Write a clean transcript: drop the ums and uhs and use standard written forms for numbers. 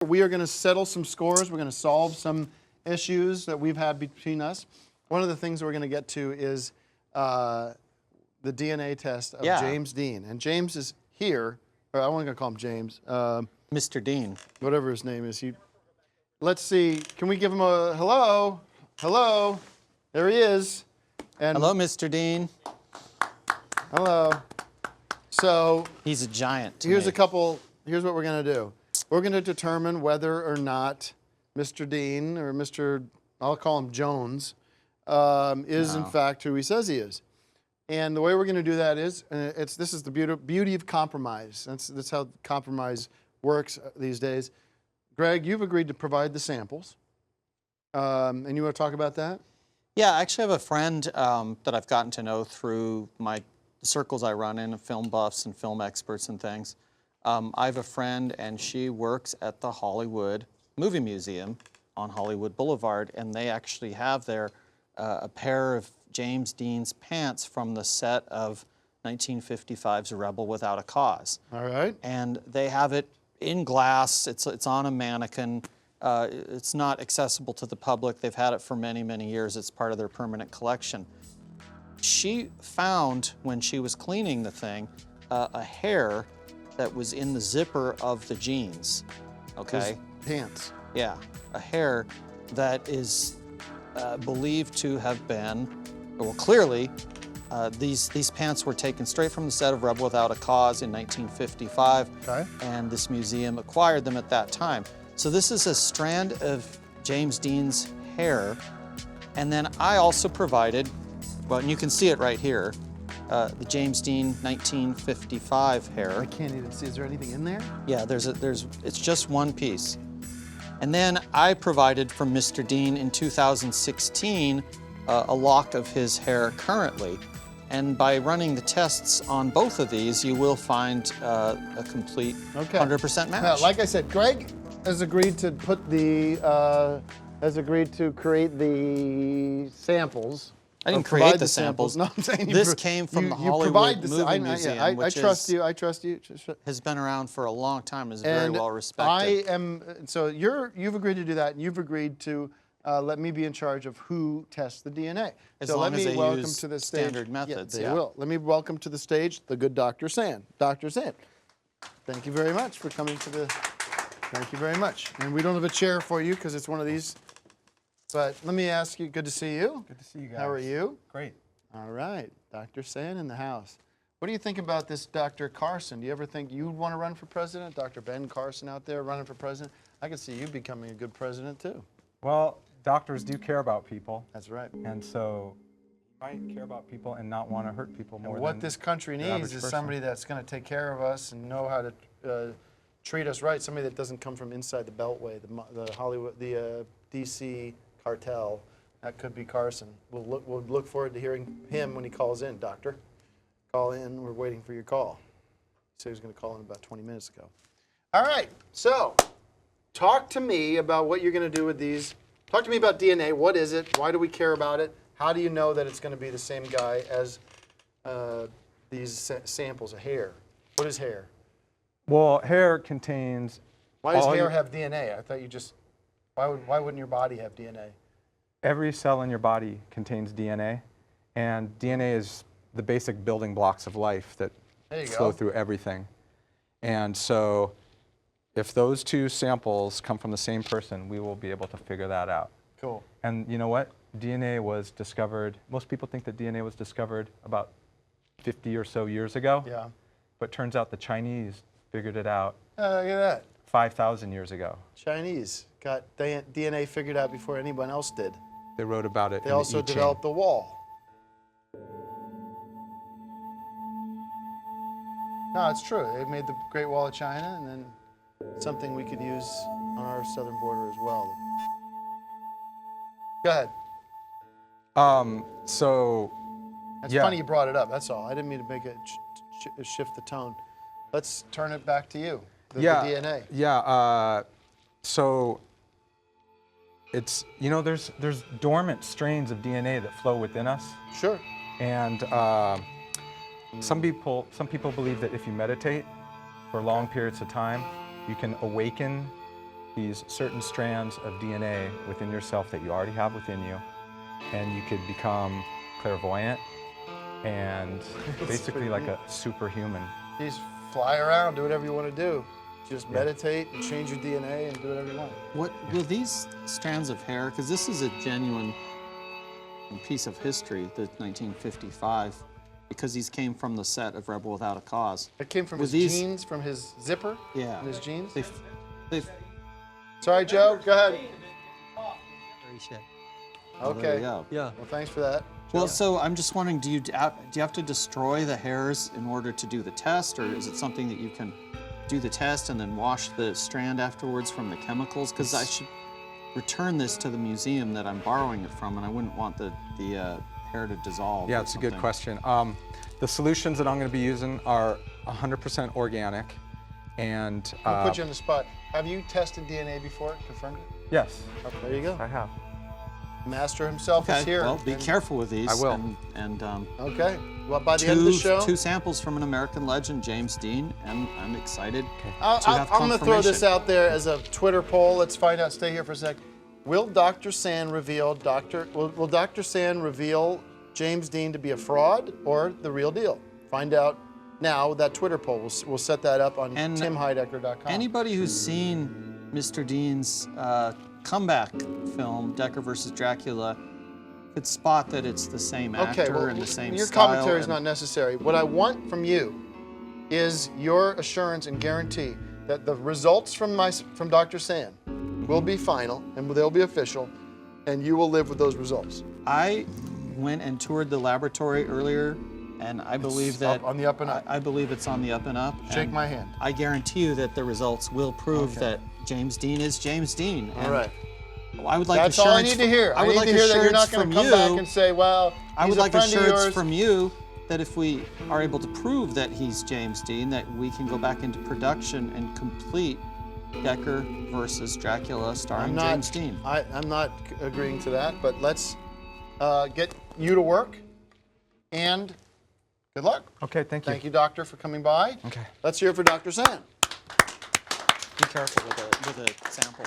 We are going to settle some scores. We're going to solve some issues that we've had between us. One of the things we're going to get to is the DNA test of James Dean. And James is here. Or I wasn't going to call him James. Mr. Dean. Whatever his name is. Let's see. Can we give him a hello? Hello. There he is. And hello, Mr. Dean. Hello. So he's a giant. Here's what we're going to do. We're going to determine whether or not Mr. Dean, or I'll call him Jones, is in fact who he says he is. And the way we're going to do that is, this is the beauty of compromise. That's how compromise works these days. Greg, you've agreed to provide the samples. And you want to talk about that? Yeah, I actually have a friend that I've gotten to know through my circles I run in, film buffs and film experts and things. I have a friend, and she works at the Hollywood Movie Museum on Hollywood Boulevard, and they actually have there a pair of James Dean's pants from the set of 1955's Rebel Without a Cause. All right. And they have it in glass. It's on a mannequin. It's not accessible to the public. They've had it for many, many years. It's part of their permanent collection. She found, when she was cleaning the thing, a hair that was in the zipper of the jeans, okay? His pants. Yeah, a hair that is believed to have been, well, clearly, these pants were taken straight from the set of Rebel Without a Cause in 1955, okay. And this museum acquired them at that time. So this is a strand of James Dean's hair, and then I also provided, well, and you can see it right here, the James Dean 1955 hair. I can't even see. Is there anything in there? Yeah, it's just one piece. And then I provided from Mr. Dean in 2016 a lock of his hair currently. And by running the tests on both of these, you will find a complete 100% match. Now, like I said, Greg has agreed to create the samples. I didn't create the samples. No, I'm saying this came from the Hollywood Movie Museum, I trust you. I trust you. Has been around for a long time. Is very well respected. So you've agreed to do that, and you've agreed to let me be in charge of who tests the DNA. As so long let me as they welcome use to the stage. standard methods. Yeah, they will. Let me welcome to the stage the good Dr. Sand. Dr. Sand, thank you very much for coming to the. Thank you very much. And we don't have a chair for you because it's one of these. But let me ask you, good to see you. Good to see you guys. How are you? Great. All right, Dr. Sand in the house. What do you think about this Dr. Carson? Do you ever think you'd want to run for president? Dr. Ben Carson out there running for president? I could see you becoming a good president too. Well, doctors do care about people. That's right. And so you might care about people and not want to hurt people more and what than this country the needs average is person. somebody that's going to take care of us and know how to treat us right. Somebody that doesn't come from inside the Beltway, the Hollywood, the DC cartel. That could be Carson. We'll look forward to hearing him when he calls in, Doctor. Call in. We're waiting for your call. He said he was going to call in about 20 minutes ago. All right. So talk to me about what you're going to do with these. Talk to me about DNA. What is it? Why do we care about it? How do you know that it's going to be the same guy as these samples of hair? What is hair? Well, hair contains... Why does hair have DNA? I thought you just... Why wouldn't your body have DNA? Every cell in your body contains DNA, and DNA is the basic building blocks of life that flow through everything. And so if those two samples come from the same person, we will be able to figure that out. Cool. And you know what? DNA was discovered, most people think that DNA was discovered about 50 or so years ago. Yeah. But turns out the Chinese figured it out Look at that. 5,000 years ago. Chinese got DNA figured out before anyone else did. They wrote about it. They also developed the wall. No, it's true. They made the Great Wall of China, and then something we could use on our southern border as well. Go ahead. It's funny you brought it up. That's all. I didn't mean to make it shift the tone. Let's turn it back to you. The DNA. Yeah. So it's, you know, there's dormant strains of DNA that flow within us. Sure. And some people believe that if you meditate for long periods of time, you can awaken these certain strands of DNA within yourself that you already have within you, and you could become clairvoyant and basically like a superhuman. Just fly around, do whatever you want to do. Just meditate and change your DNA and do whatever you want. What will these strands of hair, because this is a genuine piece of history, the 1955, because these came from the set of Rebel Without a Cause. It came from With his these- jeans, from his zipper Yeah. in his jeans. They've, Sorry, Joe, go ahead. oh, there you Okay. go. Yeah. Well, thanks for that. Well, so I'm just wondering, do you have to destroy the hairs in order to do the test, or is it something that you can do the test and then wash the strand afterwards from the chemicals? Because I should return this to the museum that I'm borrowing it from, and I wouldn't want the hair to dissolve. Yeah, or it's a good something. question. The solutions that I'm going to be using are 100% organic, and I'll put you on the spot. Have you tested DNA before? Confirmed it? yes, Oh, there you go. I have. Master himself is Okay, here. well, be And- careful with these. I will. And Okay. Well, by the end of the show, two samples from an American legend, James Dean, and I'm excited to I'm have going to throw this confirmation. out there as a Twitter poll. Let's find out. Stay here for a sec. Will Dr. Sand reveal will Dr. Sand reveal James Dean to be a fraud or the real deal? Find out now with that Twitter poll. We'll set that up on And timheidecker.com. Anybody who's seen Mr. Dean's comeback film, Decker versus Dracula, could spot that it's the same actor Okay, well, and the same your style. commentary is and- not necessary. What I want from you is your assurance and guarantee that the results from Dr. Sand will be final and they'll be official, and you will live with those results. I went and toured the laboratory earlier, and I believe that up- on the up and up. I believe it's on the up and up. Shake and my hand. I guarantee you that the results will prove that James Dean is James Dean. All And right. I would like That's all I assurance need to hear. I I would need like to hear that you're assurance not going from to come you. back and say, well, I he's would a like friend of assurance yours. from you that if we are able to prove that he's James Dean, that we can go back into production and complete Decker versus Dracula starring James Dean. I'm not agreeing to that, but let's get you to work, and good luck. Okay, thank you. Thank you, doctor, for coming by. Okay. Let's hear it for Dr. Sand. Be careful with the sample.